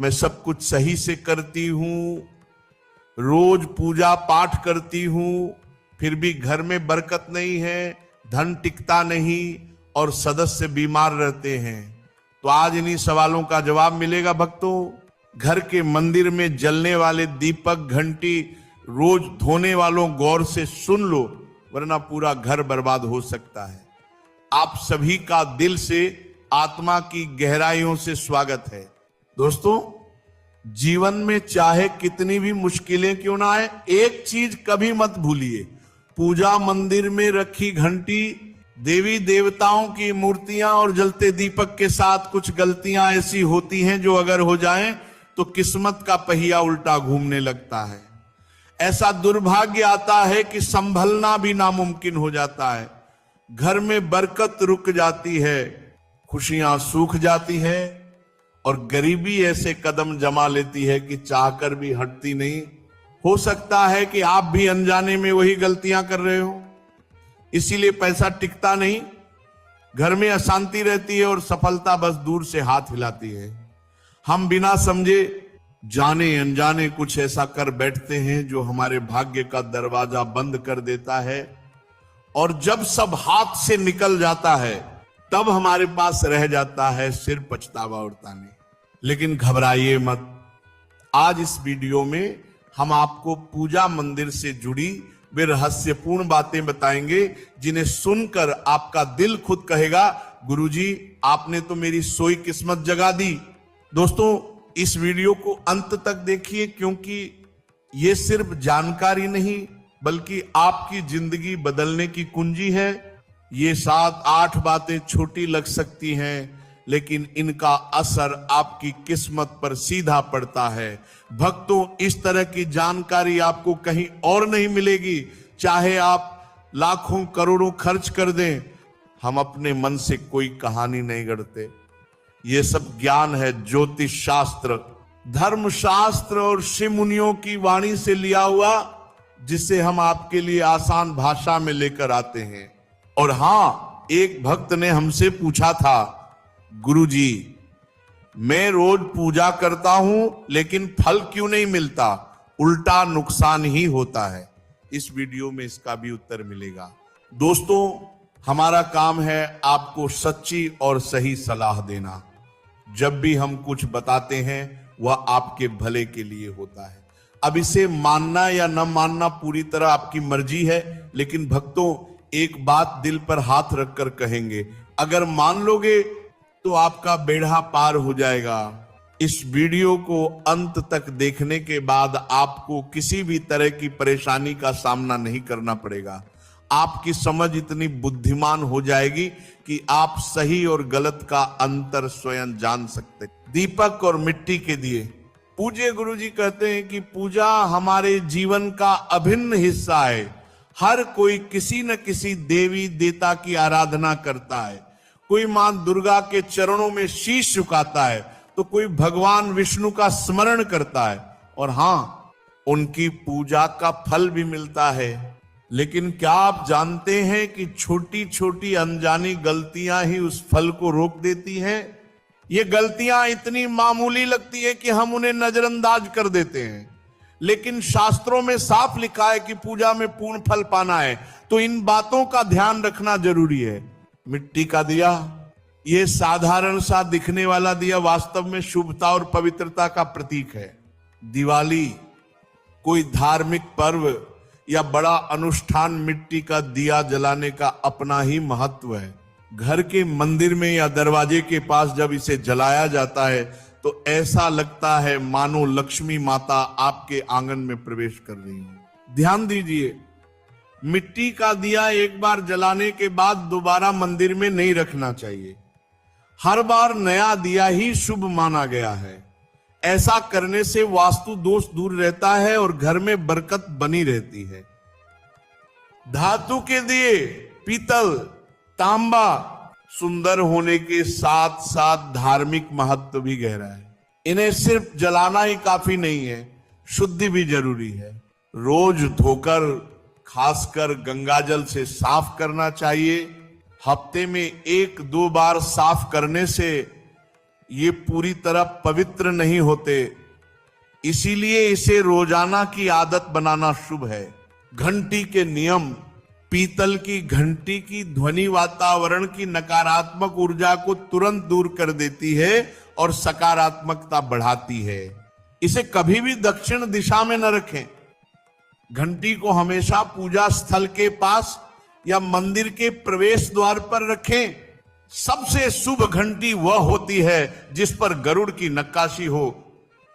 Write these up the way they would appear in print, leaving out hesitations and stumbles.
मैं सब कुछ सही से करती हूं, रोज पूजा पाठ करती हूं, फिर भी घर में बरकत नहीं है, धन टिकता नहीं और सदस्य बीमार रहते हैं। तो आज इन्हीं सवालों का जवाब मिलेगा भक्तों। घर के मंदिर में जलने वाले दीपक घंटी रोज धोने वालों गौर से सुन लो, वरना पूरा घर बर्बाद हो सकता है। आप सभी का दिल से आत्मा की गहराइयों से स्वागत है। दोस्तों, जीवन में चाहे कितनी भी मुश्किलें क्यों ना आए, एक चीज कभी मत भूलिए, पूजा मंदिर में रखी घंटी, देवी देवताओं की मूर्तियां और जलते दीपक के साथ कुछ गलतियां ऐसी होती हैं जो अगर हो जाएं तो किस्मत का पहिया उल्टा घूमने लगता है। ऐसा दुर्भाग्य आता है कि संभलना भी नामुमकिन हो जाता है। घर में बरकत रुक जाती है, खुशियां सूख जाती है और गरीबी ऐसे कदम जमा लेती है कि चाहकर भी हटती नहीं। हो सकता है कि आप भी अनजाने में वही गलतियां कर रहे हो, इसीलिए पैसा टिकता नहीं, घर में अशांति रहती है और सफलता बस दूर से हाथ हिलाती है। हम बिना समझे जाने अनजाने कुछ ऐसा कर बैठते हैं जो हमारे भाग्य का दरवाजा बंद कर देता है, और जब सब हाथ से निकल जाता है तब हमारे पास रह जाता है सिर्फ पछतावा और ताने। लेकिन घबराइए मत, आज इस वीडियो में हम आपको पूजा मंदिर से जुड़ी वे रहस्यपूर्ण बातें बताएंगे जिन्हें सुनकर आपका दिल खुद कहेगा, गुरुजी आपने तो मेरी सोई किस्मत जगा दी। दोस्तों, इस वीडियो को अंत तक देखिए, क्योंकि ये सिर्फ जानकारी नहीं बल्कि आपकी जिंदगी बदलने की कुंजी है। ये 7-8 बातें छोटी लग सकती हैं, लेकिन इनका असर आपकी किस्मत पर सीधा पड़ता है। भक्तों, इस तरह की जानकारी आपको कहीं और नहीं मिलेगी, चाहे आप लाखों करोड़ों खर्च कर दें। हम अपने मन से कोई कहानी नहीं गढ़ते, ये सब ज्ञान है ज्योतिष शास्त्र, धर्म शास्त्र और शिव मुनियों की वाणी से लिया हुआ, जिसे हम आपके लिए आसान भाषा में लेकर आते हैं। और हां, एक भक्त ने हमसे पूछा था, गुरुजी मैं रोज पूजा करता हूं लेकिन फल क्यों नहीं मिलता, उल्टा नुकसान ही होता है। इस वीडियो में इसका भी उत्तर मिलेगा। दोस्तों, हमारा काम है आपको सच्ची और सही सलाह देना। जब भी हम कुछ बताते हैं वह आपके भले के लिए होता है। अब इसे मानना या न मानना पूरी तरह आपकी मर्जी है, लेकिन भक्तों एक बात दिल पर हाथ रखकर कहेंगे, अगर मान लोगे तो आपका बेड़ा पार हो जाएगा। इस वीडियो को अंत तक देखने के बाद आपको किसी भी तरह की परेशानी का सामना नहीं करना पड़ेगा। आपकी समझ इतनी बुद्धिमान हो जाएगी कि आप सही और गलत का अंतर स्वयं जान सकते। दीपक और मिट्टी के दिए। पूज्य गुरुजी कहते हैं कि पूजा हमारे जीवन का अभिन्न हिस्सा है। हर कोई किसी न किसी देवी देवता की आराधना करता है। कोई मां दुर्गा के चरणों में शीश झुकाता है, तो कोई भगवान विष्णु का स्मरण करता है, और हां, उनकी पूजा का फल भी मिलता है। लेकिन क्या आप जानते हैं कि छोटी छोटी अनजानी गलतियां ही उस फल को रोक देती हैं? ये गलतियां इतनी मामूली लगती है कि हम उन्हें नजरअंदाज कर देते हैं, लेकिन शास्त्रों में साफ लिखा है कि पूजा में पूर्ण फल पाना है, तो इन बातों का ध्यान रखना जरूरी है। मिट्टी का दिया, यह साधारण सा दिखने वाला दिया वास्तव में शुभता और पवित्रता का प्रतीक है। दिवाली कोई धार्मिक पर्व या बड़ा अनुष्ठान मिट्टी का दिया जलाने का अपना ही महत्व है। घर के मंदिर में या दरवाजे के पास जब इसे जलाया जाता है तो ऐसा लगता है मानो लक्ष्मी माता आपके आंगन में प्रवेश कर रही हो। ध्यान दीजिए, मिट्टी का दिया एक बार जलाने के बाद दोबारा मंदिर में नहीं रखना चाहिए। हर बार नया दिया ही शुभ माना गया है। ऐसा करने से वास्तु दोष दूर रहता है और घर में बरकत बनी रहती है। धातु के दिए, पीतल, तांबा, सुंदर होने के साथ साथ धार्मिक महत्व भी गहरा है। इन्हें सिर्फ जलाना ही काफी नहीं है, शुद्धि भी जरूरी है। रोज धोकर, खासकर गंगाजल से साफ करना चाहिए। हफ्ते में 1-2 बार साफ करने से ये पूरी तरह पवित्र नहीं होते, इसीलिए इसे रोजाना की आदत बनाना शुभ है। घंटी के नियम। पीतल की घंटी की ध्वनि वातावरण की नकारात्मक ऊर्जा को तुरंत दूर कर देती है और सकारात्मकता बढ़ाती है। इसे कभी भी दक्षिण दिशा में न रखें। घंटी को हमेशा पूजा स्थल के पास या मंदिर के प्रवेश द्वार पर रखें। सबसे शुभ घंटी वह होती है जिस पर गरुड़ की नक्काशी हो,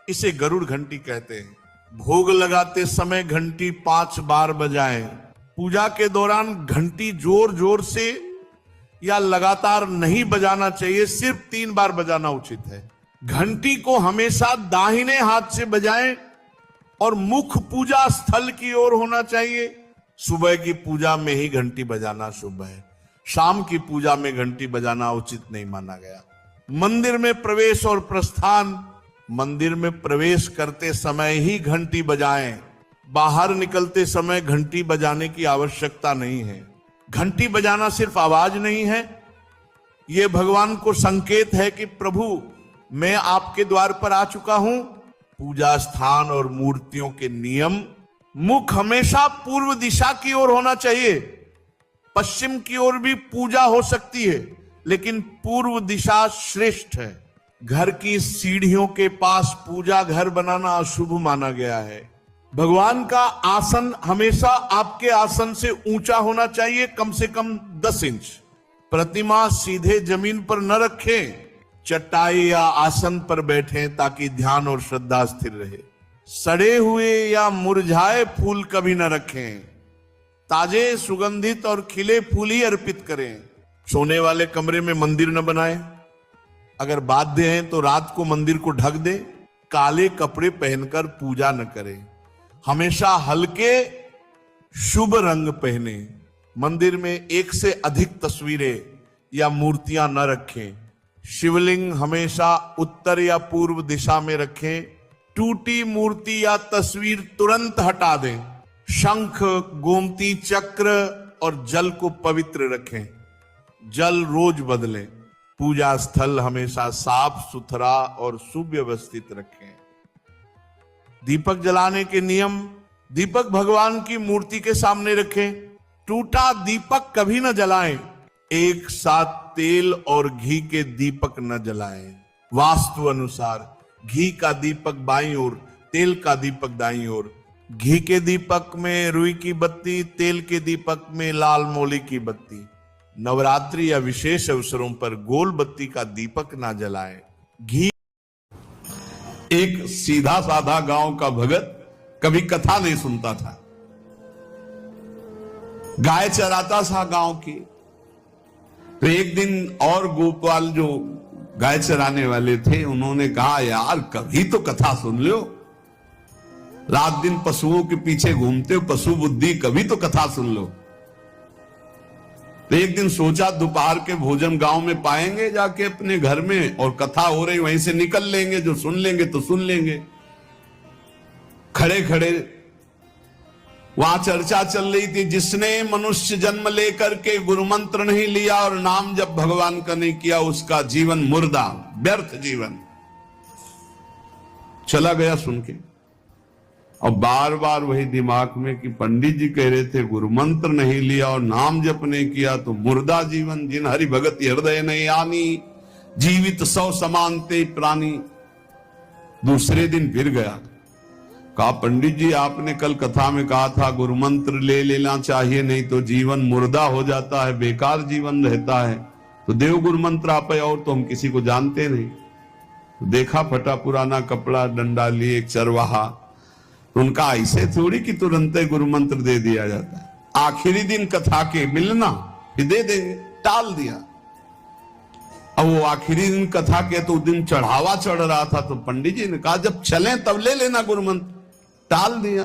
इसे गरुड़ घंटी कहते हैं। भोग लगाते समय घंटी 5 बार बजाएं। पूजा के दौरान घंटी जोर जोर से या लगातार नहीं बजाना चाहिए, सिर्फ 3 बार बजाना उचित है। घंटी को हमेशा दाहिने हाथ से बजाएं और मुख पूजा स्थल की ओर होना चाहिए। सुबह की पूजा में ही घंटी बजाना शुभ है, शाम की पूजा में घंटी बजाना उचित नहीं माना गया। मंदिर में प्रवेश और प्रस्थान। मंदिर में प्रवेश करते समय ही घंटी बजाएं, बाहर निकलते समय घंटी बजाने की आवश्यकता नहीं है। घंटी बजाना सिर्फ आवाज नहीं है, यह भगवान को संकेत है कि प्रभु मैं आपके द्वार पर आ चुका हूं। पूजा स्थान और मूर्तियों के नियम। मुख हमेशा पूर्व दिशा की ओर होना चाहिए। पश्चिम की ओर भी पूजा हो सकती है, लेकिन पूर्व दिशा श्रेष्ठ है। घर की सीढ़ियों के पास पूजा घर बनाना अशुभ माना गया है। भगवान का आसन हमेशा आपके आसन से ऊंचा होना चाहिए, कम से कम 10 इंच। प्रतिमा सीधे जमीन पर न रखें, चटाई या आसन पर बैठें ताकि ध्यान और श्रद्धा स्थिर रहे। सड़े हुए या मुरझाए फूल कभी न रखें। ताजे, सुगंधित और खिले फूल ही अर्पित करें। सोने वाले कमरे में मंदिर न बनाएं। अगर बाध्य हैं तो रात को मंदिर को ढक दें। काले कपड़े पहनकर पूजा न करें। हमेशा हल्के शुभ रंग पहने। मंदिर में एक से अधिक तस्वीरें या मूर्तियां न रखें। शिवलिंग हमेशा उत्तर या पूर्व दिशा में रखें। टूटी मूर्ति या तस्वीर तुरंत हटा दें। शंख, गोमती चक्र और जल को पवित्र रखें। जल रोज बदलें। पूजा स्थल हमेशा साफ सुथरा और सुव्यवस्थित रखें। दीपक जलाने के नियम। दीपक भगवान की मूर्ति के सामने रखें। टूटा दीपक कभी न जलाएं। एक साथ तेल और घी के दीपक न जलाएं। वास्तु अनुसार घी का दीपक बाईं ओर, तेल का दीपक दाईं ओर। घी के दीपक में रुई की बत्ती, तेल के दीपक में लाल मोली की बत्ती। नवरात्रि या विशेष अवसरों पर गोल बत्ती का दीपक ना जलाएं। घी। एक सीधा साधा गांव का भगत कभी कथा नहीं सुनता था। गाय चराता था गांव की। तो एक दिन और गोपाल जो गाय चराने वाले थे, उन्होंने कहा यार कभी तो कथा सुन लो। रात दिन पशुओं के पीछे घूमते हो, पशु बुद्धि, कभी तो कथा सुन लो। तो एक दिन सोचा दोपहर के भोजन गांव में पाएंगे जाके अपने घर में, और कथा हो रही वहीं से निकल लेंगे, जो सुन लेंगे तो सुन लेंगे। खड़े खड़े वहां चर्चा चल रही थी, जिसने मनुष्य जन्म लेकर के गुरु मंत्र नहीं लिया और नाम जब भगवान का नहीं किया, उसका जीवन मुर्दा, व्यर्थ जीवन। चला गया सुन के। और बार बार वही दिमाग में कि पंडित जी कह रहे थे गुरु मंत्र नहीं लिया और नाम जप नहीं किया तो मुर्दा जीवन। जिन हरि भगत हृदय नहीं आनी, जीवित सौ समानते प्राणी। दूसरे दिन फिर गया, कहा पंडित जी आपने कल कथा में कहा था गुरु मंत्र ले लेना चाहिए, नहीं तो जीवन मुर्दा हो जाता है, बेकार जीवन रहता है। तो देव गुरु मंत्र आप है, और तो हम किसी को जानते नहीं। तो देखा फटा पुराना कपड़ा, डंडा लिए एक चरवाहा। तो उनका ऐसे थोड़ी कि तुरंत गुरु मंत्र दे दिया जाता है। आखिरी दिन कथा के मिलना फिर दे देंगे, टाल दिया। अब वो आखिरी दिन कथा के तो दिन चढ़ावा चढ़ रहा था, तो पंडित जी ने कहा जब चले तब ले लेना गुरु मंत्र, टाल दिया।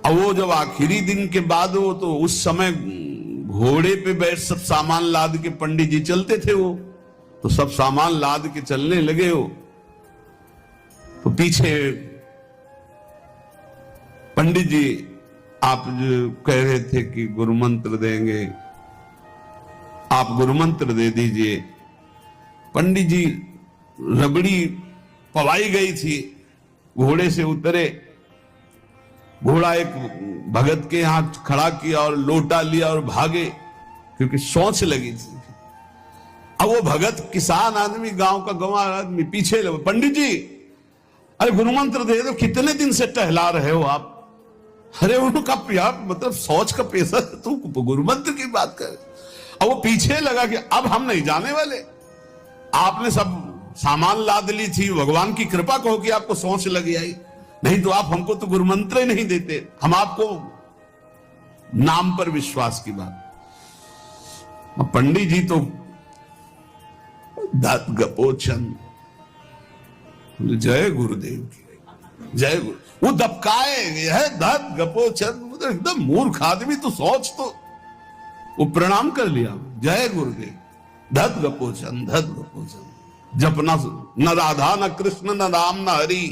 अब वो जब आखिरी दिन के बाद, वो तो उस समय घोड़े पे बैठ सब सामान लाद के पंडित जी चलते थे, वो तो सब सामान लाद के चलने लगे। हो तो पीछे पंडित जी आप जो कह रहे थे कि गुरु मंत्र देंगे, आप गुरु मंत्र दे दीजिए। पंडित जी रबड़ी पवाई गई थी, घोड़े से उतरे, घोड़ा एक भगत के यहां खड़ा किया और लोटा लिया और भागे, क्योंकि सोच लगी थी। अब वो भगत किसान आदमी, गांव का गंवार आदमी पीछे लगे, पंडित जी अरे गुरु मंत्र दे दो, कितने दिन से टहला रहे हो आप? अरे उनका यार मतलब सोच का पैसा, तू गुरु मंत्र की बात कर। अब वो पीछे लगा कि अब हम नहीं जाने वाले, आपने सब सामान लाद ली थी, भगवान की कृपा कहो कि आपको सोच लगी आई, नहीं तो आप हमको तो गुरु मंत्र ही नहीं देते, हम आपको नाम पर विश्वास की बात। पंडित जी तो दांत गपोचन, जय गुरुदेव की जय गुरु, वो दबकाए है दांत गपोचन, एकदम मूर्ख आदमी, तो सोच तो। वो प्रणाम कर लिया, जय गुरुदेव, धत गपोचन धत गपोचन, जपना न राधा न कृष्ण न राम न हरि।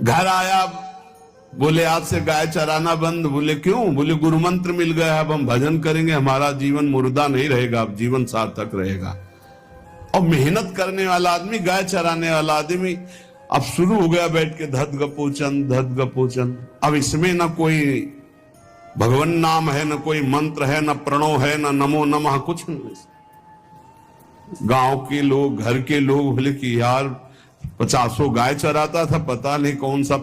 घर आया, बोले आज से गाय चराना बंद। बोले क्यों? बोले गुरु मंत्र मिल गया, अब हम भजन करेंगे, हमारा जीवन मुर्दा नहीं रहेगा, अब जीवन सार्थक रहेगा। और मेहनत करने वाला आदमी, गाय चराने वाला आदमी, अब शुरू हो गया बैठ के धत गपोचन धत गपोचन। अब इसमें ना कोई भगवान नाम है, न कोई मंत्र है, न प्रणव है, न नमो नमः, कुछ नहीं। गांव के लोग, घर के लोग बोले कि यार 50 गाय चराता था, पता नहीं कौन सा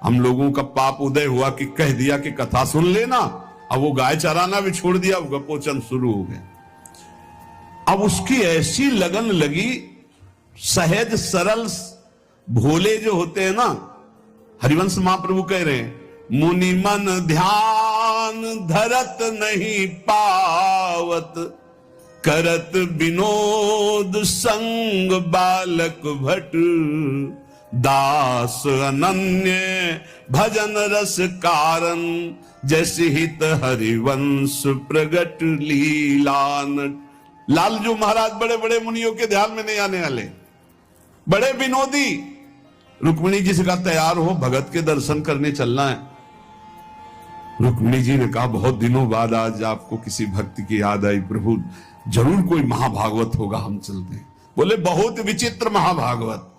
हम लोगों का पाप उदय हुआ कि कह दिया कि कथा सुन लेना। अब वो गाय चराना भी छोड़ दिया, गपोचन शुरू हो गया। अब उसकी ऐसी लगन लगी, सहज सरल भोले जो होते हैं ना, हरिवंश महाप्रभु कह रहे हैं, मुनि मन ध्यान धरत नहीं पावत, करत विनोद संग बालक भट, दास अनन्य भजन रस कारण, जैसे हित हरिवंश प्रगट लीलान। लालजू महाराज बड़े बड़े मुनियों के ध्यान में नहीं आने वाले, बड़े विनोदी। रुक्मिणी जी से कहा तैयार हो, भगत के दर्शन करने चलना है। रुक्मिणी जी ने कहा बहुत दिनों बाद आज आपको किसी भक्ति की याद आई, प्रभु जरूर कोई महाभागवत होगा, हम चलते हैं। बोले बहुत विचित्र महाभागवत।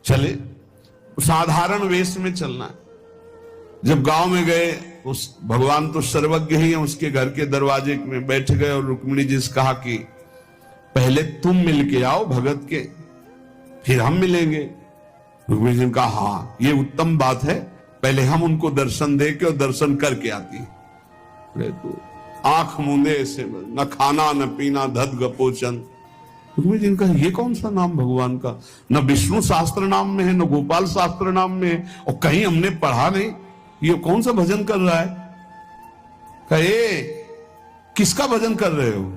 चले, साधारण वेश में चलना है। जब गांव में गए, उस भगवान तो सर्वज्ञ ही है, उसके घर के दरवाजे में बैठ गए और रुक्मिणी जी से कहा कि पहले तुम मिल के आओ भगत के, फिर हम मिलेंगे। रुक्मिणी जी ने कहा हाँ ये उत्तम बात है, पहले हम उनको दर्शन दे के और दर्शन करके आती है। तो आंख मूंदे ऐसे, न खाना न पीना, धत गपोचन। रुक्मिणी जी ने कहा ये कौन सा नाम भगवान का? न विष्णु शास्त्र नाम में है, न गोपाल शास्त्र नाम में है, और कहीं हमने पढ़ा नहीं, ये कौन सा भजन कर रहा है? कहे किसका भजन कर रहे हो?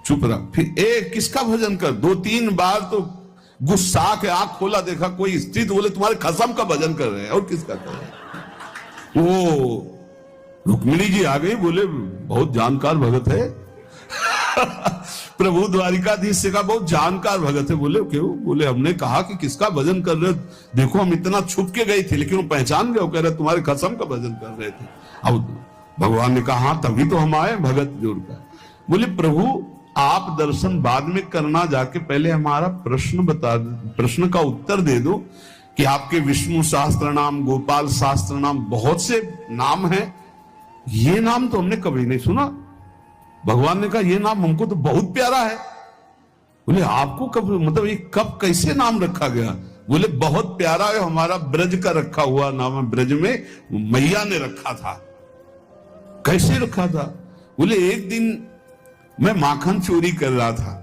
चुप रहा। फिर किसका भजन कर? 2-3 बार तो गुस्सा के आंख खोला, देखा कोई स्त्री, तो बोले तुम्हारे खसम का भजन कर रहे हैं। और किसका कर रहे हैं? वो रुक्मिणी जी आ गई, बोले बहुत जानकार भगत है। प्रभु द्वारिकाधीश से कहा बहुत जानकार भगत है। बोले क्यों? बोले हमने कहा कि किसका भजन कर रहे हो, देखो हम इतना छुप के गई थी, लेकिन वो पहचान गए, वो कह रहे तुम्हारे खसम का भजन कर रहे थे। अब भगवान ने कहा हाँ तभी तो हम आए भगत जोड़कर। बोले प्रभु आप दर्शन बाद में करना, जाके पहले हमारा प्रश्न बता, प्रश्न का उत्तर दे दो कि आपके विष्णु शास्त्र नाम, गोपाल शास्त्र नाम, बहुत से नाम है, ये नाम तो हमने कभी नहीं सुना। भगवान ने कहा ये नाम हमको तो बहुत प्यारा है। बोले आपको कब, मतलब ये कब कैसे नाम रखा गया? बोले बहुत प्यारा है, हमारा ब्रज का रखा हुआ नाम है, ब्रज में मैया ने रखा था। कैसे रखा था? बोले एक दिन मैं माखन चोरी कर रहा था,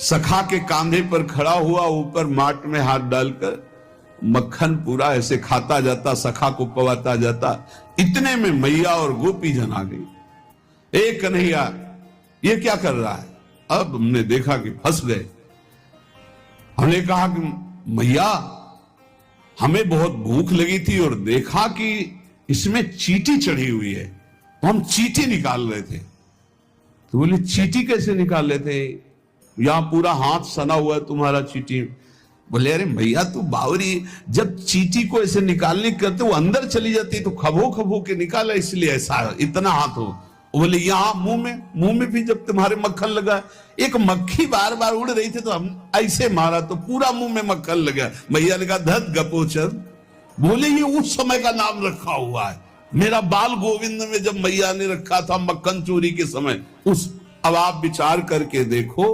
सखा के कांधे पर खड़ा हुआ, ऊपर माट में हाथ डालकर मक्खन पूरा ऐसे खाता जाता, सखा को पवाता जाता। इतने में मैया और गोपी जन आ गई। एक कन्हैया ये क्या कर रहा है? अब हमने देखा कि फंस गए। हमने कहा कि मैया हमें बहुत भूख लगी थी और देखा कि इसमें चींटी चढ़ी हुई है, तो हम चींटी निकाल रहे थे। तो बोले चींटी कैसे निकाल रहे थे? यहां पूरा हाथ सना हुआ है तुम्हारा चींटी। बोले अरे भैया तू बावरी, जब चींटी को ऐसे निकालने करते वो अंदर चली जाती तो खबो खबो के निकाला, इसलिए ऐसा इतना हाथ हो। बोले यहां मुंह में भी जब तुम्हारे मक्खन लगा, एक मक्खी बार बार उड़ रही थी तो हम ऐसे मारा तो पूरा मुंह में मक्खन लगा। मैया ने कहा धत गपोचन, बोले ये उस समय का नाम रखा हुआ है, मेरा बाल गोविंद में जब मैया ने रखा था मक्खन चोरी के समय उस। अब आप विचार करके देखो,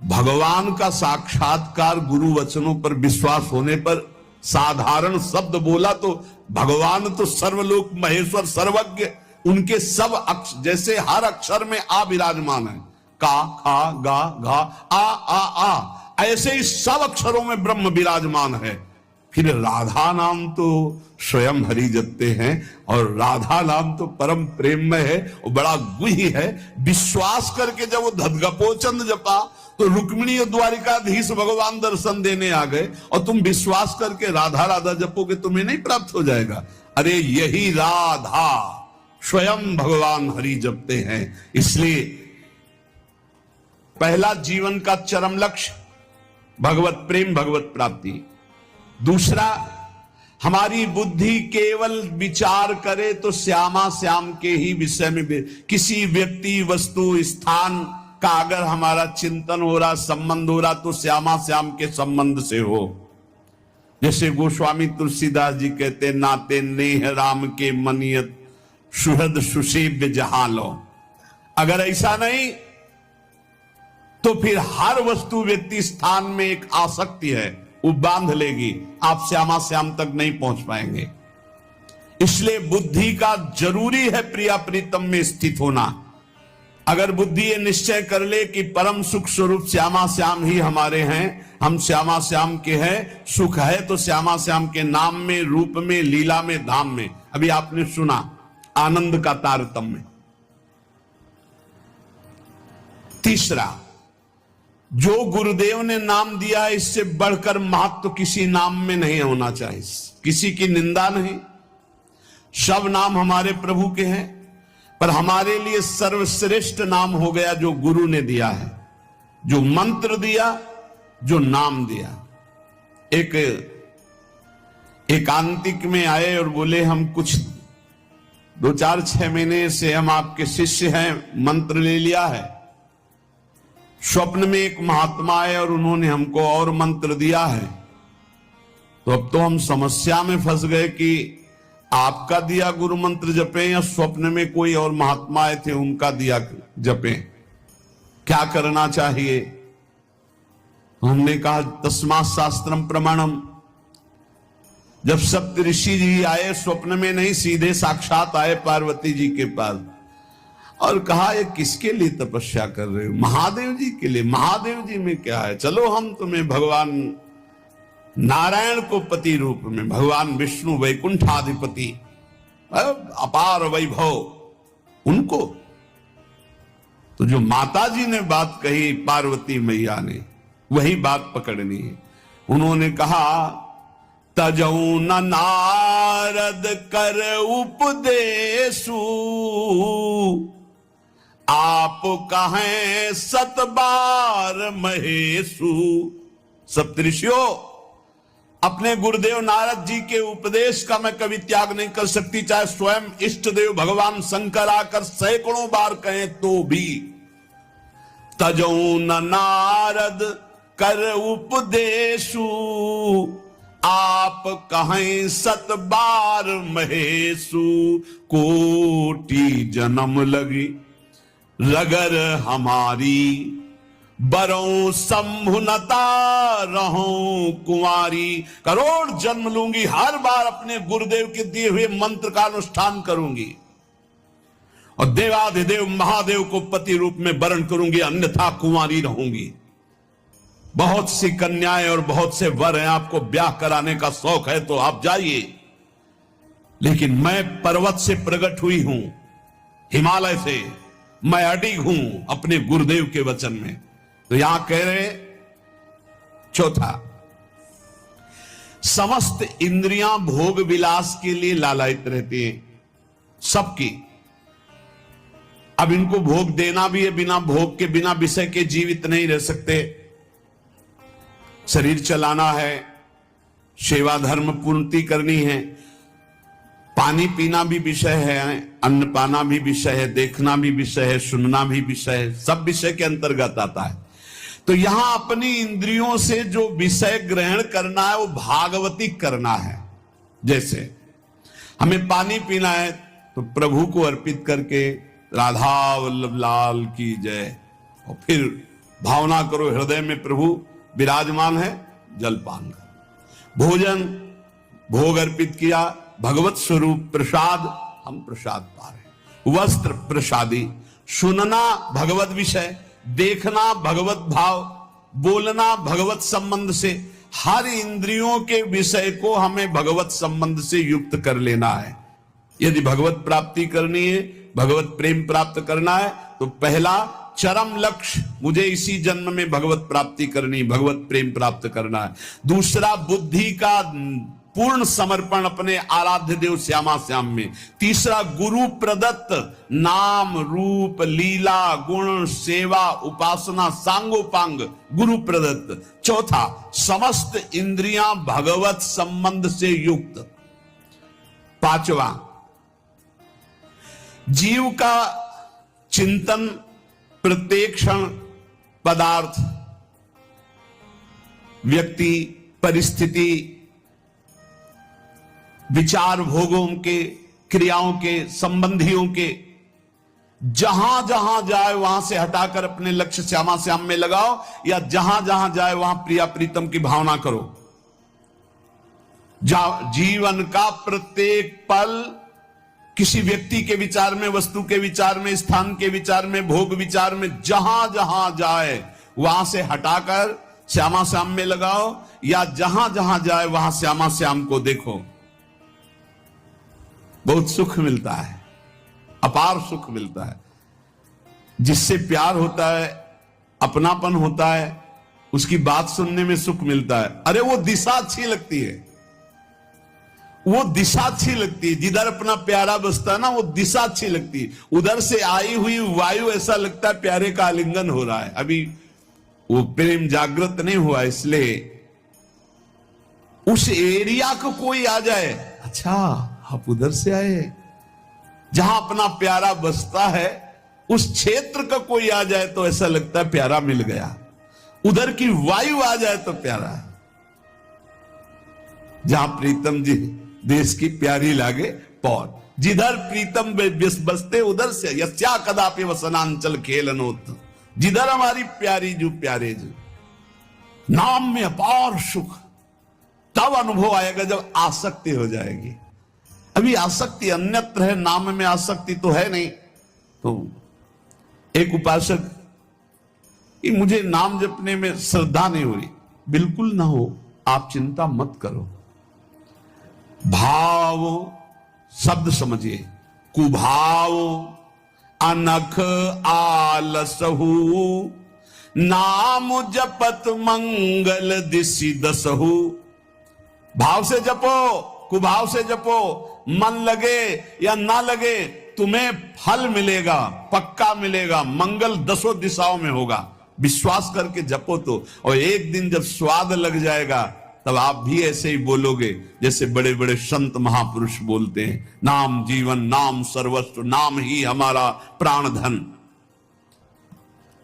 भगवान का साक्षात्कार गुरु वचनों पर विश्वास होने पर साधारण शब्द बोला तो भगवान तो सर्वलोक महेश्वर सर्वज्ञ, उनके सब जैसे हर अक्षर में आ विराजमान है, का खा गा घा आ, ऐसे ही सब अक्षरों में ब्रह्म विराजमान है। फिर राधा नाम तो स्वयं हरि जपते हैं और राधा नाम तो परम प्रेममय है और बड़ा गुह्य है। विश्वास करके जब वो धदगपोचंद जपा तो रुक्मिणी और द्वारिकाधीश भगवान दर्शन देने आ गए, और तुम विश्वास करके राधा राधा जपोगे तुम्हें नहीं प्राप्त हो जाएगा? अरे यही राधा स्वयं भगवान हरि जपते हैं। इसलिए पहला जीवन का चरम लक्ष्य भगवत प्रेम, भगवत प्राप्ति। दूसरा, हमारी बुद्धि केवल विचार करे तो श्यामा श्याम के ही विषय में, किसी व्यक्ति वस्तु स्थान का अगर हमारा चिंतन हो रहा, संबंध हो रहा तो श्यामा श्याम के संबंध से हो। जैसे गोस्वामी तुलसीदास जी कहते, नाते नेह राम के मनियत सुहृद सुसेव्य जहालो। अगर ऐसा नहीं तो फिर हर वस्तु व्यक्ति स्थान में एक आसक्ति है, वो बांध लेगी, आप श्यामा श्याम तक नहीं पहुंच पाएंगे। इसलिए बुद्धि का जरूरी है प्रिया प्रीतम में स्थित होना। अगर बुद्धि ये निश्चय कर ले कि परम सुख स्वरूप श्यामा श्याम ही हमारे हैं, हम श्यामा श्याम के हैं, सुख है तो श्यामा श्याम के नाम में, रूप में, लीला में, धाम में। अभी आपने सुना आनंद का तारतम्य। तीसरा, जो गुरुदेव ने नाम दिया इससे बढ़कर महत्व किसी नाम में नहीं होना चाहिए, किसी की निंदा नहीं। सब नाम हमारे प्रभु के हैं, पर हमारे लिए सर्वश्रेष्ठ नाम हो गया जो गुरु ने दिया है, जो मंत्र दिया, जो नाम दिया। एक एकांतिक में आए और बोले हम कुछ 2-4-6 महीने से हम आपके शिष्य हैं, मंत्र ले लिया है। स्वप्न में एक महात्मा आए और उन्होंने हमको और मंत्र दिया है, तो अब तो हम समस्या में फंस गए कि आपका दिया गुरु मंत्र जपें या स्वप्न में कोई और महात्मा आए थे उनका दिया जपें, क्या करना चाहिए? हमने कहा तस्मात् शास्त्रम प्रमाणम। जब सप्त ऋषि जी आए, स्वप्न में नहीं, सीधे साक्षात आए पार्वती जी के पास और कहा ये किसके लिए तपस्या कर रहे हो? महादेव जी के लिए। महादेव जी में क्या है, चलो हम तुम्हें भगवान नारायण को पति रूप में, भगवान विष्णु वैकुंठाधिपति, अपार वैभव, उनको। तो जो माता जी ने बात कही पार्वती मैया ने, वही बात पकड़नी है। उन्होंने कहा तजऊ न नारद कर उपदेशु, आप कहें 7 बार महेशु। सप्तऋषियों, अपने गुरुदेव नारद जी के उपदेश का मैं कभी त्याग नहीं कर सकती, चाहे स्वयं इष्ट देव भगवान शंकर आकर सैकड़ों बार कहें तो भी। तजऊ न नारद कर उपदेशु, आप कहें 7 बार महेशु। कोटि जन्म लगी रगर हमारी, बरों संभुनता रहूं कुंवारी। करोड़ जन्म लूंगी, हर बार अपने गुरुदेव के दिए हुए मंत्र का अनुष्ठान करूंगी और देवाधिदेव महादेव को पति रूप में वरण करूंगी, अन्यथा कुंवारी रहूंगी। बहुत सी कन्याएं और बहुत से वर हैं, आपको ब्याह कराने का शौक है तो आप जाइए, लेकिन मैं पर्वत से प्रकट हुई हूं, हिमालय से, मैं अडिग हूं अपने गुरुदेव के वचन में। तो यहां कह रहे, चौथा, समस्त इंद्रियां भोग विलास के लिए लालायित रहती हैं, सबकी। अब इनको भोग देना भी है, बिना भोग के, बिना विषय के जीवित नहीं रह सकते। शरीर चलाना है, सेवा धर्म पूर्ति करनी है, पानी पीना भी विषय है, अन्न पाना भी विषय है, देखना भी विषय है, सुनना भी विषय है, सब विषय के अंतर्गत आता है। तो यहां अपनी इंद्रियों से जो विषय ग्रहण करना है वो भागवतिक करना है। जैसे हमें पानी पीना है तो प्रभु को अर्पित करके राधा वल्लभ लाल की जय, और फिर भावना करो हृदय में प्रभु विराजमान है, जलपान करो। भोजन भोग अर्पित किया, भगवत स्वरूप प्रसाद, हम प्रसाद पा रहे। वस्त्र प्रसादी, सुनना भगवत विषय, देखना भगवत भाव, बोलना भगवत संबंध से, हर इंद्रियों के विषय को हमें भगवत संबंध से युक्त कर लेना है। यदि भगवत प्राप्ति करनी है, भगवत प्रेम प्राप्त करना है, तो पहला चरम लक्ष्य मुझे इसी जन्म में भगवत प्राप्ति करनी, भगवत प्रेम प्राप्त करना है। दूसरा बुद्धि का पूर्ण समर्पण अपने आराध्य देव श्यामा श्याम में। तीसरा गुरु प्रदत्त नाम रूप लीला गुण सेवा उपासना सांगोपांग गुरु प्रदत्त। चौथा समस्त इंद्रियां भगवत संबंध से युक्त। पांचवा जीव का चिंतन प्रत्येक क्षण पदार्थ, व्यक्ति, परिस्थिति, विचार भोगों के, क्रियाओं के, संबंधियों के, जहां जहां जाए वहां से हटाकर अपने लक्ष्य श्यामा श्याम में लगाओ, या जहां जहां जाए वहां प्रिया प्रीतम की भावना करो। जीवन का प्रत्येक पल किसी व्यक्ति के विचार में, वस्तु के विचार में, स्थान के विचार में, भोग विचार में, जहां जहां जाए वहां से हटाकर श्यामा श्याम में लगाओ, या जहां जहां जाए वहां श्यामा श्याम को देखो। बहुत सुख मिलता है, अपार सुख मिलता है। जिससे प्यार होता है, अपनापन होता है, उसकी बात सुनने में सुख मिलता है। अरे वो दिशा अच्छी लगती है, वो दिशा अच्छी लगती है। जिधर अपना प्यारा बसता है ना, वो दिशा अच्छी लगती है। उधर से आई हुई वायु ऐसा लगता है प्यारे का आलिंगन हो रहा है। अभी वो प्रेम जागृत नहीं हुआ, इसलिए उस एरिया को कोई आ जाए, अच्छा आप उधर से आए, जहां अपना प्यारा बसता है उस क्षेत्र का कोई आ जाए तो ऐसा लगता है प्यारा मिल गया। उधर की वायु आ जाए तो प्यारा। जहां प्रीतम जी देश की प्यारी लागे पौर, जिधर प्रीतम बसते उधर से यस्या कदापि वसनांचल खेलनोत। जिधर हमारी प्यारी जो प्यारे जो, नाम में अपार सुख तब अनुभव आएगा जब आसक्ति हो जाएगी। अभी आसक्ति अन्यत्र है, नाम में आसक्ति तो है नहीं। तो एक उपासक कि मुझे नाम जपने में श्रद्धा नहीं हो रही, बिल्कुल ना हो, आप चिंता मत करो। भाव शब्द समझिए, कुभाव अनख आलसहु, नाम जपत मंगल दिशि दसहु। भाव से जपो, कुभाव से जपो, मन लगे या ना लगे तुम्हें फल मिलेगा, पक्का मिलेगा, मंगल दसों दिशाओं में होगा। विश्वास करके जपो तो, और एक दिन जब स्वाद लग जाएगा तब आप भी ऐसे ही बोलोगे जैसे बड़े बड़े संत महापुरुष बोलते हैं, नाम जीवन, नाम सर्वस्व, नाम ही हमारा प्राण धन।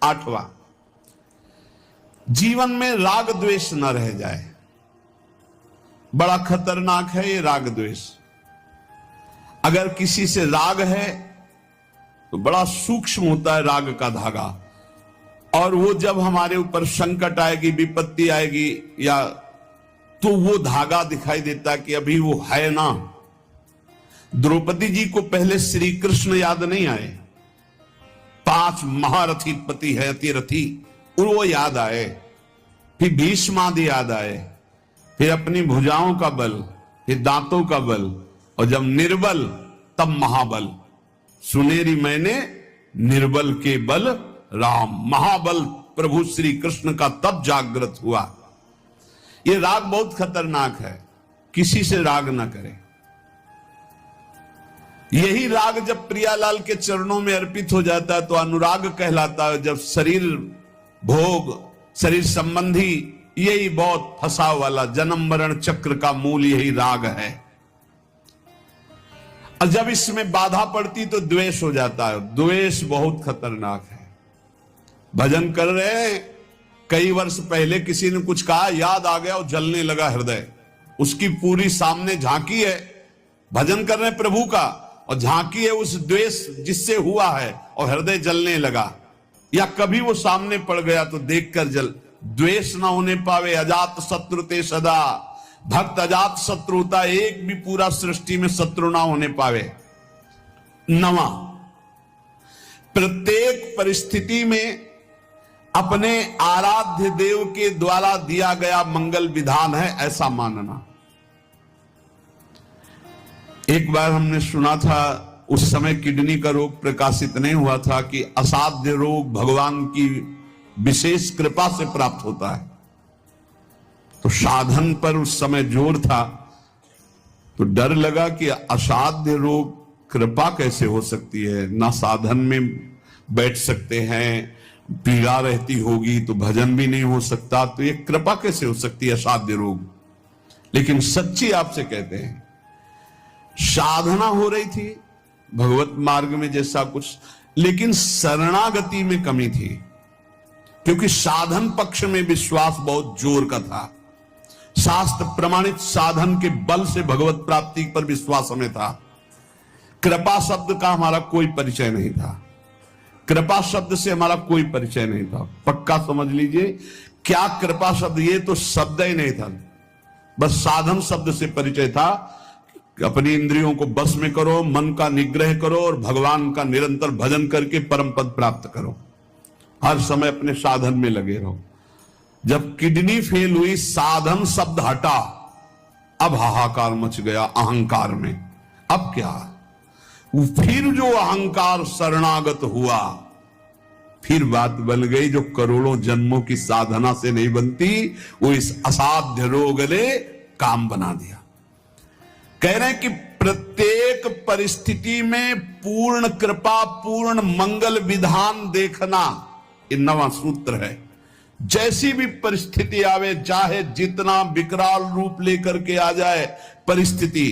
आठवां, जीवन में राग द्वेष न रह जाए। बड़ा खतरनाक है ये राग द्वेष। अगर किसी से राग है तो बड़ा सूक्ष्म होता है राग का धागा, और वो जब हमारे ऊपर संकट आएगी, विपत्ति आएगी, या तो वो धागा दिखाई देता कि अभी वो है ना। द्रौपदी जी को पहले श्री कृष्ण याद नहीं आए, 5 महारथी पति है अतिरथी, और वो याद आए। फिर भीष्मादि याद आए, फिर अपनी भुजाओं का बल, फिर दांतों का बल, और जब निर्बल तब महाबल। सुनेरी मैंने निर्बल के बल राम, महाबल प्रभु श्री कृष्ण का तब जागृत हुआ। ये राग बहुत खतरनाक है, किसी से राग ना करें। यही राग जब प्रियालाल के चरणों में अर्पित हो जाता है तो अनुराग कहलाता है। जब शरीर भोग, शरीर संबंधी, यही बहुत फंसा वाला जन्म मरण चक्र का मूल यही राग है। और जब इसमें बाधा पड़ती तो द्वेष हो जाता है। द्वेष बहुत खतरनाक है। भजन कर रहे हैं, कई वर्ष पहले किसी ने कुछ कहा, याद आ गया और जलने लगा हृदय। उसकी पूरी सामने झांकी है, भजन कर रहे हैं प्रभु का, और झांकी है उस द्वेष जिससे हुआ है, और हृदय जलने लगा। या कभी वो सामने पड़ गया तो देखकर जल। द्वेष ना होने पावे, अजात शत्रु ते सदा। भक्त अजात शत्रु होता, एक भी पूरा सृष्टि में शत्रु ना होने पावे। नवा, प्रत्येक परिस्थिति में अपने आराध्य देव के द्वारा दिया गया मंगल विधान है, ऐसा मानना। एक बार हमने सुना था, उस समय किडनी का रोग प्रकाशित नहीं हुआ था, कि असाध्य रोग भगवान की विशेष कृपा से प्राप्त होता है। तो साधन पर उस समय जोर था, तो डर लगा कि असाध्य रोग कृपा कैसे हो सकती है, ना साधन में बैठ सकते हैं, पीड़ा रहती होगी तो भजन भी नहीं हो सकता, तो ये कृपा कैसे हो सकती है असाध्य रोग। लेकिन सच्ची आपसे कहते हैं, साधना हो रही थी भगवत मार्ग में जैसा कुछ, लेकिन शरणागति में कमी थी, क्योंकि साधन पक्ष में विश्वास बहुत जोर का था। शास्त्र प्रमाणित साधन के बल से भगवत प्राप्ति पर विश्वास हमें था। कृपा शब्द का हमारा कोई परिचय नहीं था, कृपा शब्द से हमारा कोई परिचय नहीं था। पक्का समझ लीजिए, क्या कृपा शब्द, ये तो शब्द ही नहीं था, बस साधन शब्द से परिचय था। अपनी इंद्रियों को बस में करो, मन का निग्रह करो, और भगवान का निरंतर भजन करके परम पद प्राप्त करो। हर समय अपने साधन में लगे रहो। जब किडनी फेल हुई, साधन शब्द हटा, अब हाहाकार मच गया अहंकार में। अब क्या, फिर जो अहंकार शरणागत हुआ, फिर बात बन गई जो करोड़ों जन्मों की साधना से नहीं बनती, वो इस असाध्य रोग ने काम बना दिया। कह रहे हैं कि प्रत्येक परिस्थिति में पूर्ण कृपा, पूर्ण मंगल विधान देखना, ये नवा सूत्र है। जैसी भी परिस्थिति आवे, चाहे जितना विकराल रूप लेकर के आ जाए परिस्थिति,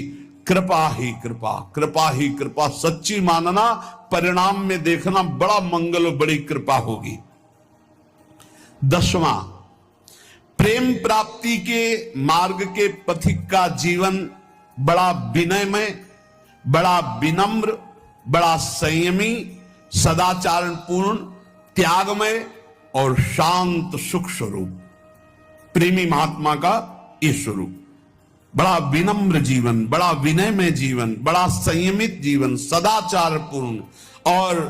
कृपा ही कृपा, कृपा ही कृपा सच्ची मानना, परिणाम में देखना बड़ा मंगल, बड़ी कृपा होगी। 10वां, प्रेम प्राप्ति के मार्ग के पथिक का जीवन बड़ा विनयमय, बड़ा विनम्र, बड़ा संयमी, सदाचारपूर्ण, त्यागमय और शांत सुख स्वरूप, प्रेमी महात्मा का ये स्वरूप। बड़ा विनम्र जीवन, बड़ा विनयमय जीवन, बड़ा संयमित जीवन, सदाचारपूर्ण और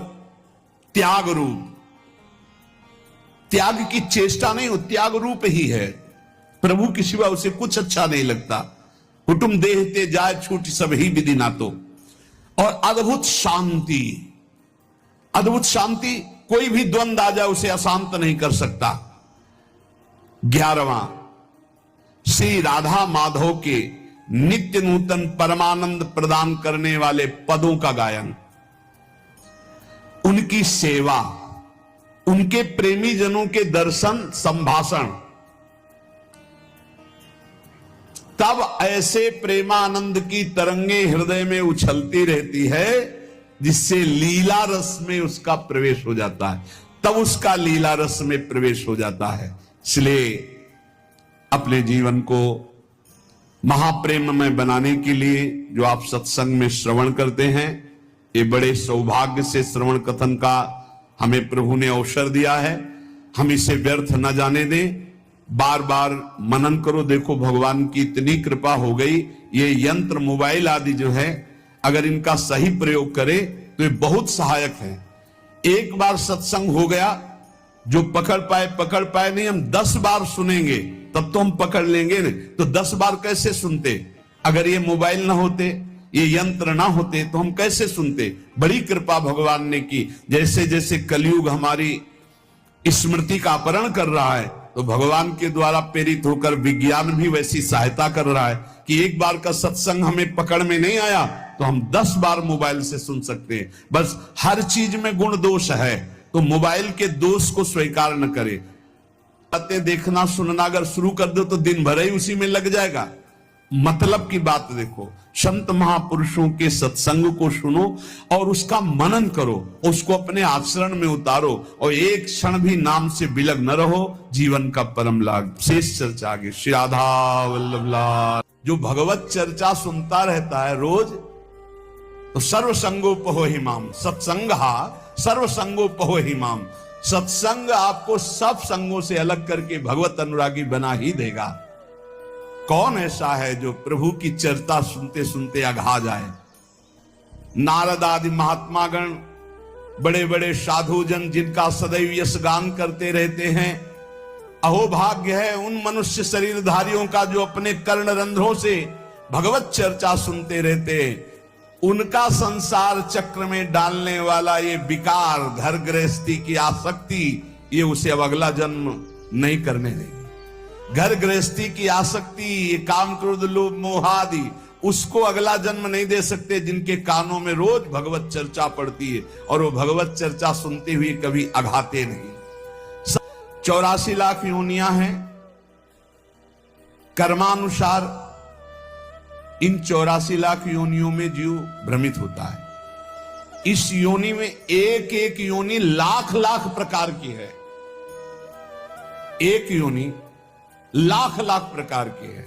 त्याग रूप। त्याग की चेष्टा नहीं हो, त्याग रूप ही है। प्रभु के सिवा उसे कुछ अच्छा नहीं लगता। कुटुंब देहते जाए छूट सब ही विधि ना तो। और अद्भुत शांति, अद्भुत शांति, कोई भी द्वंद आ जाए उसे अशांत नहीं कर सकता। 11वां, श्री राधा माधव के नित्य नूतन परमानंद प्रदान करने वाले पदों का गायन, उनकी सेवा, उनके प्रेमी जनों के दर्शन संभाषण, तब ऐसे प्रेमानंद की तरंगे हृदय में उछलती रहती है जिससे लीला रस में उसका प्रवेश हो जाता है, तब उसका लीला रस में प्रवेश हो जाता है। इसलिए अपने जीवन को महाप्रेम में बनाने के लिए जो आप सत्संग में श्रवण करते हैं, ये बड़े सौभाग्य से श्रवण कथन का हमें प्रभु ने अवसर दिया है। हम इसे व्यर्थ न जाने दें, बार बार मनन करो। देखो भगवान की इतनी कृपा हो गई, ये यंत्र मोबाइल आदि जो है, अगर इनका सही प्रयोग करे तो ये बहुत सहायक है। एक बार सत्संग हो गया, जो पकड़ पाए नहीं, हम 10 बार सुनेंगे तब तो हम पकड़ लेंगे नहीं, तो 10 बार कैसे सुनते? अगर ये मोबाइल ना होते, ये यंत्र ना होते तो हम कैसे सुनते? बड़ी कृपा भगवान ने की। जैसे जैसे कलयुग हमारी स्मृति का अपहरण कर रहा है, तो भगवान के द्वारा प्रेरित होकर विज्ञान भी वैसी सहायता कर रहा है कि एक बार का सत्संग हमें पकड़ में नहीं आया तो हम 10 बार मोबाइल से सुन सकते हैं। बस हर चीज में गुण दोष है, तो मोबाइल के दोष को स्वीकार न करे। बातें देखना सुनना अगर शुरू कर दो तो दिन भर ही उसी में लग जाएगा। मतलब की बात देखो, संत महापुरुषों के सत्संग को सुनो और उसका मनन करो, उसको अपने आचरण में उतारो और एक क्षण भी नाम से विलग न रहो, जीवन का परम लाभ। शेष चर्चा आगे। श्री राधा वल्लभ लाल। जो भगवत चर्चा सुनता रहता है रोज, तो सर्वसंगोपहो हिमाम, सत्संगहा सर्वसंगोपहो हिमाम। सत्संग आपको सब संगों से अलग करके भगवत अनुरागी बना ही देगा। कौन ऐसा है जो प्रभु की चर्चा सुनते सुनते अघा जाए? नारद आदि महात्मागण, बड़े बड़े साधुजन जिनका सदैव यश गान करते रहते हैं, अहोभाग्य है उन मनुष्य शरीरधारियों का जो अपने कर्ण रंध्रों से भगवत चर्चा सुनते रहते हैं। उनका संसार चक्र में डालने वाला ये विकार, घर गृहस्थी की आसक्ति, ये उसे अब अगला जन्म नहीं करने देगी। घर गृहस्थी की आसक्ति, ये काम क्रोध लोभ मोह आदि, उसको अगला जन्म नहीं दे सकते जिनके कानों में रोज भगवत चर्चा पड़ती है और वो भगवत चर्चा सुनते हुए कभी अघाते नहीं। 84 लाख योनियां हैं कर्मानुसार। इन 84 लाख योनियों में जीव भ्रमित होता है। इस योनि में एक एक योनि लाख लाख प्रकार की है। एक योनि लाख लाख प्रकार की है।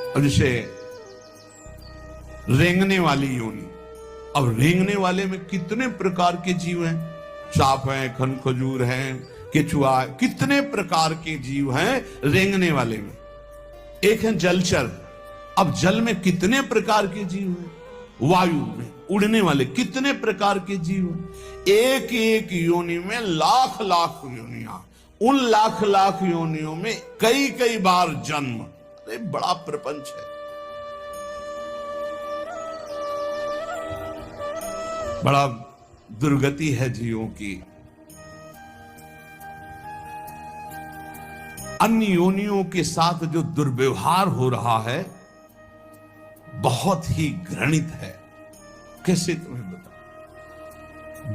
अब जैसे रेंगने वाली योनि, अब रेंगने वाले में कितने प्रकार के जीव हैं? सांप हैं, खनखजूर हैं, केचुआ, कितने प्रकार के जीव हैं रेंगने वाले में। एक है जलचर। अब जल में कितने प्रकार के जीव हैं? वायु में उड़ने वाले कितने प्रकार के जीव हैं? एक एक योनि में लाख लाख योनियां। उन लाख लाख योनियों में कई कई बार जन्म। अरे बड़ा प्रपंच है, बड़ा दुर्गति है जीवों की। अन्य योनियों के साथ जो दुर्व्यवहार हो रहा है बहुत ही घृणित है। कैसे तुम्हें बता?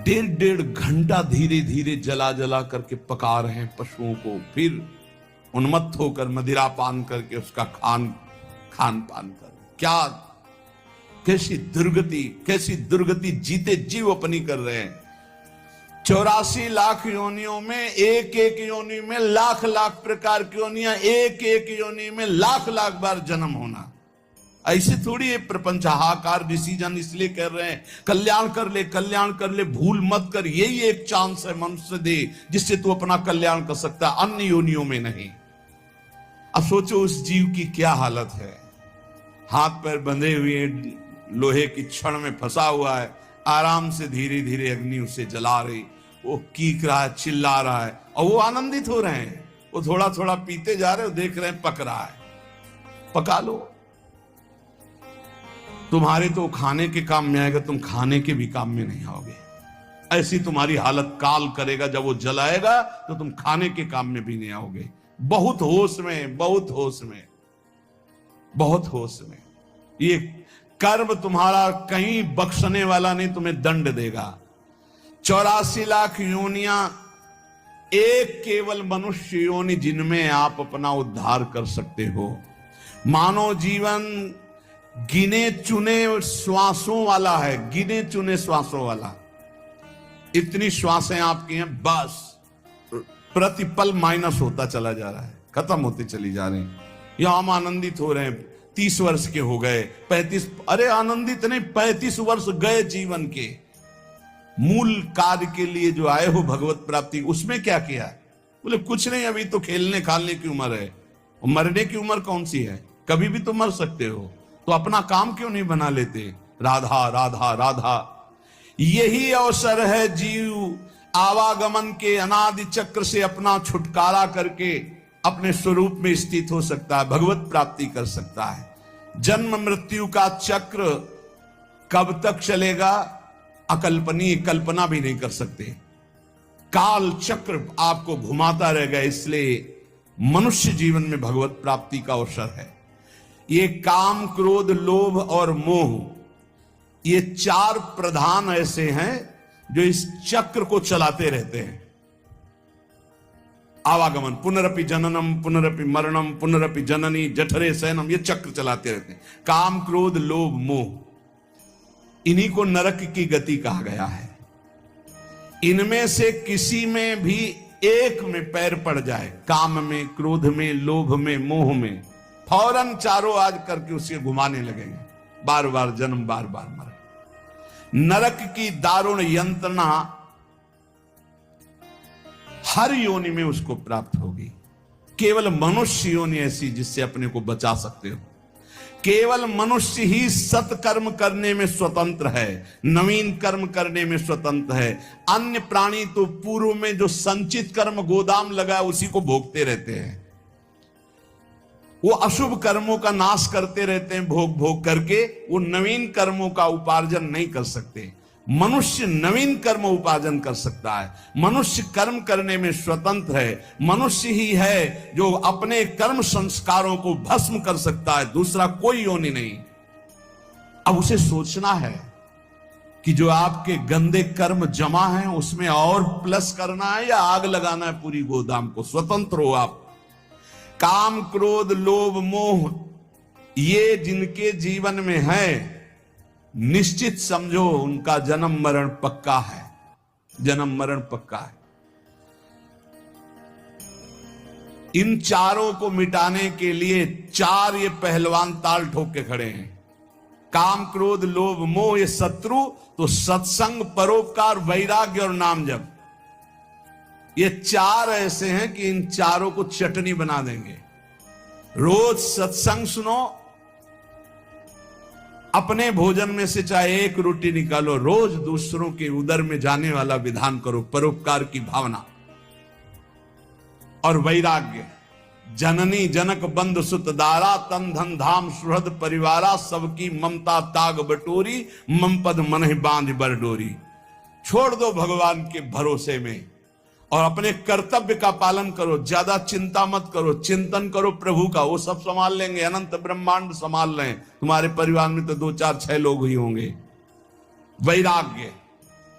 1.5 घंटा धीरे धीरे जला जला करके पका रहे हैं पशुओं को, फिर उन्मत्त होकर मदिरा पान करके उसका खान पान कर। क्या कैसी दुर्गति जीते जीव अपनी कर रहे हैं। 84 लाख योनियों में एक एक योनि में लाख लाख प्रकार की योनियां, एक एक योनि में लाख लाख बार जन्म होना। ऐसे थोड़ी ये प्रपंच हाहाकार ऋषि जन इसलिए कर रहे हैं कल्याण कर ले, भूल मत कर। यही एक चांस है मनुष्य दे जिससे तू अपना कल्याण कर सकता है, अन्य योनियों में नहीं। अब सोचो उस जीव की क्या हालत है। हाथ पैर बंधे हुए, लोहे की छड़ में फंसा हुआ है, आराम से धीरे धीरे अग्नि उसे जला रही, वो कीक रहा है, चिल्ला रहा है और वो आनंदित हो रहे हैं। वो थोड़ा थोड़ा पीते जा रहे हो, देख रहे हैं पक रहा है। पका लो, तुम्हारे तो खाने के काम में आएगा, तुम खाने के भी काम में नहीं आओगे। ऐसी तुम्हारी हालत काल करेगा। जब वो जलाएगा तो तुम खाने के काम में भी नहीं आओगे। बहुत होश में, बहुत होश में, बहुत होश में। ये कर्म तुम्हारा कहीं बख्शने वाला नहीं, तुम्हें दंड देगा। 84 लाख योनियां, एक केवल मनुष्य योनि जिनमें आप अपना उद्धार कर सकते हो। मानव जीवन गिने चुने श्वासों वाला है, गिने चुने श्वासों वाला। इतनी श्वासें आपकी हैं, बस प्रतिपल माइनस होता चला जा रहा है, खत्म होती चली जा रही हैं। यहां हम आनंदित हो रहे हैं, 30 वर्ष के हो गए, 35, अरे आनंदित नहीं, 35 वर्ष गए जीवन के। मूल कार्य के लिए जो आए हो भगवत प्राप्ति, उसमें क्या किया? बोले कुछ नहीं, अभी तो खेलने खालने की उम्र है, मरने की उम्र कौन सी है? कभी भी तो मर सकते हो, तो अपना काम क्यों नहीं बना लेते? राधा राधा राधा। यही अवसर है जीव आवागमन के अनादि चक्र से अपना छुटकारा करके अपने स्वरूप में स्थित हो सकता है, भगवत प्राप्ति कर सकता है। जन्म मृत्यु का चक्र कब तक चलेगा? अकल्पनीय, कल्पना भी नहीं कर सकते। काल चक्र आपको घुमाता रहेगा। इसलिए मनुष्य जीवन में भगवत प्राप्ति का अवसर है। ये काम क्रोध लोभ और मोह, ये 4 प्रधान ऐसे हैं जो इस चक्र को चलाते रहते हैं। आवागमन, पुनरपि जननम पुनरपि मरणम पुनरपि जननी जठरे शयनम, ये चक्र चलाते रहते हैं। काम क्रोध लोभ मोह, इन्हीं को नरक की गति कहा गया है। इनमें से किसी में भी एक में पैर पड़ जाए, काम में, क्रोध में, लोभ में, मोह में, फौरन चारों आज करके उसे घुमाने लगेंगे, बार बार जन्म, बार बार मरण। नरक की दारुण यंत्रणा हर योनि में उसको प्राप्त होगी। केवल मनुष्य योनि ऐसी जिससे अपने को बचा सकते हो। केवल मनुष्य ही सत्कर्म करने में स्वतंत्र है, नवीन कर्म करने में स्वतंत्र है। अन्य प्राणी तो पूर्व में जो संचित कर्म गोदाम लगा उसी को भोगते रहते हैं। वो अशुभ कर्मों का नाश करते रहते हैं, भोग भोग करके। वो नवीन कर्मों का उपार्जन नहीं कर सकते। मनुष्य नवीन कर्म उपार्जन कर सकता है। मनुष्य कर्म करने में स्वतंत्र है। मनुष्य ही है जो अपने कर्म संस्कारों को भस्म कर सकता है, दूसरा कोई योनि नहीं। अब उसे सोचना है कि जो आपके गंदे कर्म जमा हैं उसमें और प्लस करना है या आग लगाना है पूरी गोदाम को। स्वतंत्र हो आप। काम क्रोध लोभ मोह ये जिनके जीवन में है, निश्चित समझो उनका जन्म मरण पक्का है। जन्म मरण पक्का है। इन चारों को मिटाने के लिए चार ये पहलवान ताल ठोक के खड़े हैं। काम क्रोध लोभ मोह ये शत्रु, तो सत्संग परोपकार वैराग्य और नाम जप, ये चार ऐसे हैं कि इन चारों को चटनी बना देंगे। रोज सत्संग सुनो, अपने भोजन में से चाहे एक रोटी निकालो, रोज दूसरों के उदर में जाने वाला विधान करो, परोपकार की भावना और वैराग्य। जननी जनक बंधु सुत दारा, तन धन धाम सुहृद परिवारा, सबकी ममता ताग बटोरी, मम पद मन बांध बरडोरी। छोड़ दो भगवान के भरोसे में और अपने कर्तव्य का पालन करो। ज्यादा चिंता मत करो, चिंतन करो प्रभु का, वो सब संभाल लेंगे। अनंत ब्रह्मांड संभाल रहे हैं। तुम्हारे परिवार में तो 2 4 6 लोग ही होंगे। वैराग्य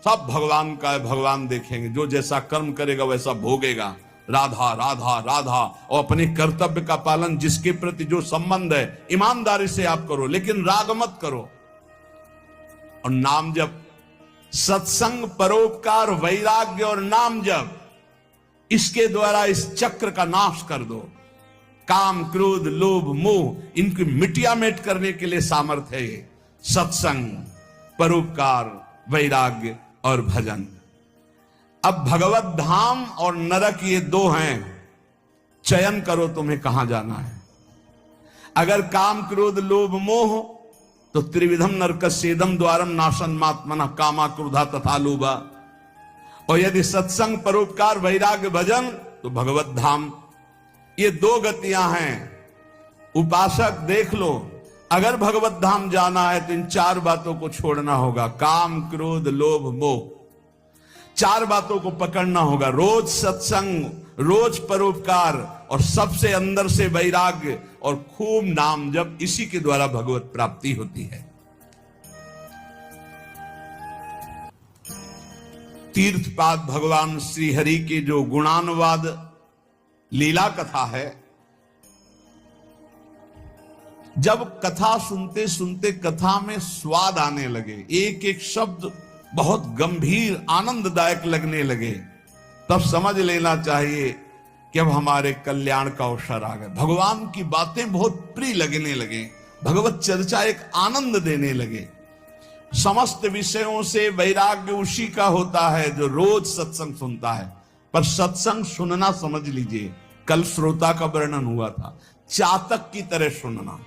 सब भगवान का है, भगवान देखेंगे। जो जैसा कर्म करेगा वैसा भोगेगा। राधा राधा राधा। और अपने कर्तव्य का पालन, जिसके प्रति जो संबंध है ईमानदारी से आप करो, लेकिन राग मत करो। और नाम जप, सत्संग परोपकार वैराग्य और नाम जप, इसके द्वारा इस चक्र का नाश कर दो। काम क्रोध लोभ मोह इनकी मिटियामेट करने के लिए सामर्थ्य है ये सत्संग परोपकार वैराग्य और भजन। अब भगवत धाम और नरक ये 2 हैं। चयन करो तुम्हें कहां जाना है। अगर काम क्रोध लोभ मोह तो त्रिविधम नरकस्येदम द्वारम नाशन मात्मना कामा क्रोधा तथा लोभा। और यदि सत्संग परोपकार वैराग्य भजन तो भगवत धाम। ये 2 गतियां हैं। उपासक देख लो, अगर भगवत धाम जाना है तो इन 4 बातों को छोड़ना होगा। काम क्रोध लोभ मोह, 4 बातों को पकड़ना होगा। रोज सत्संग, रोज परोपकार और सबसे अंदर से वैराग्य और खूब नाम जप। इसी के द्वारा भगवत प्राप्ति होती है। तीर्थपाद भगवान श्री हरि के जो गुणानुवाद लीला कथा है, जब कथा सुनते सुनते कथा में स्वाद आने लगे, एक एक शब्द बहुत गंभीर आनंददायक लगने लगे, तब समझ लेना चाहिए कि अब हमारे कल्याण का अवसर आ गया। भगवान की बातें बहुत प्रिय लगने लगे, भगवत चर्चा एक आनंद देने लगे। समस्त विषयों से वैराग्य उसी का होता है जो रोज सत्संग सुनता है। पर सत्संग सुनना समझ लीजिए, कल श्रोता का वर्णन हुआ था, चातक की तरह सुनना।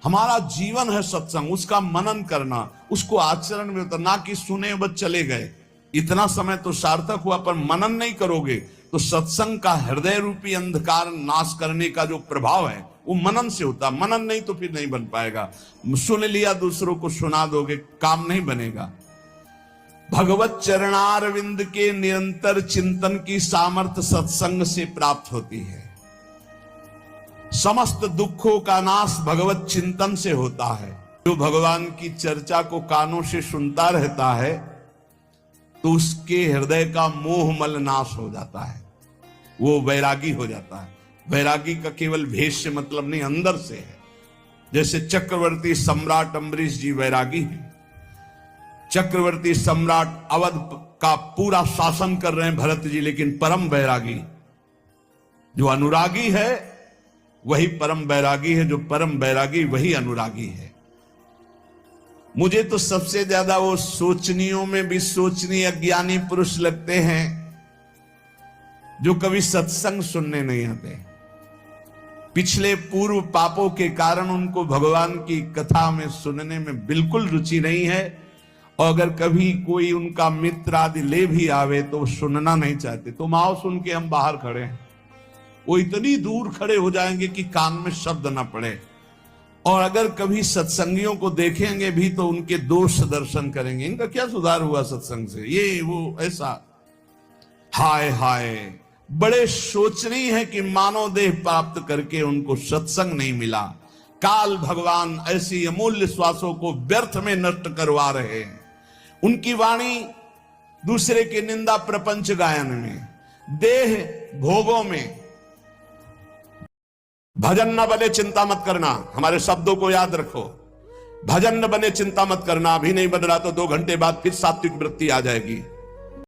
हमारा जीवन है सत्संग, उसका मनन करना, उसको आचरण में उतरना, कि सुने बस चले गए। इतना समय तो सार्थक हुआ, पर मनन नहीं करोगे तो सत्संग का हृदय रूपी अंधकार नाश करने का जो प्रभाव है वो मनन से होता। मनन नहीं तो फिर नहीं बन पाएगा। सुन लिया, दूसरों को सुना दोगे, काम नहीं बनेगा। भगवत चरणारविंद के निरंतर चिंतन की सामर्थ्य सत्संग से प्राप्त होती है। समस्त दुखों का नाश भगवत चिंतन से होता है। जो भगवान की चर्चा को कानों से सुनता रहता है तो उसके हृदय का मोह मल नाश हो जाता है। वो वैरागी हो जाता है। वैरागी का केवल भेष से मतलब नहीं, अंदर से है। जैसे चक्रवर्ती सम्राट अम्बरीश जी वैरागी हैं। चक्रवर्ती सम्राट अवध का पूरा शासन कर रहे हैं भरत जी, लेकिन परम वैरागी, जो अनुरागी है वही परम वैरागी है, जो परम वैरागी वही अनुरागी है। मुझे तो सबसे ज्यादा वो सोचनियों में भी सोचनीय अज्ञानी पुरुष लगते हैं जो कभी सत्संग सुनने नहीं आते। पिछले पूर्व पापों के कारण उनको भगवान की कथा में सुनने में बिल्कुल रुचि नहीं है, और अगर कभी कोई उनका मित्र आदि ले भी आवे तो सुनना नहीं चाहते। तो माओ सुन के हम बाहर खड़े हैं, वो इतनी दूर खड़े हो जाएंगे कि कान में शब्द ना पड़े। और अगर कभी सत्संगियों को देखेंगे भी तो उनके दोष दर्शन करेंगे, इनका क्या सुधार हुआ सत्संग से, ये वो ऐसा। हाय हाय, बड़े शोचनीय है कि मानव देह प्राप्त करके उनको सत्संग नहीं मिला। काल भगवान ऐसी अमूल्य श्वासों को व्यर्थ में नष्ट करवा रहे हैं। उनकी वाणी दूसरे की निंदा प्रपंच गायन में, देह भोगों में। भजन न बने चिंता मत करना, हमारे शब्दों को याद रखो। भजन न बने चिंता मत करना, अभी नहीं बन रहा तो 2 घंटे बाद फिर सात्विक वृत्ति आ जाएगी।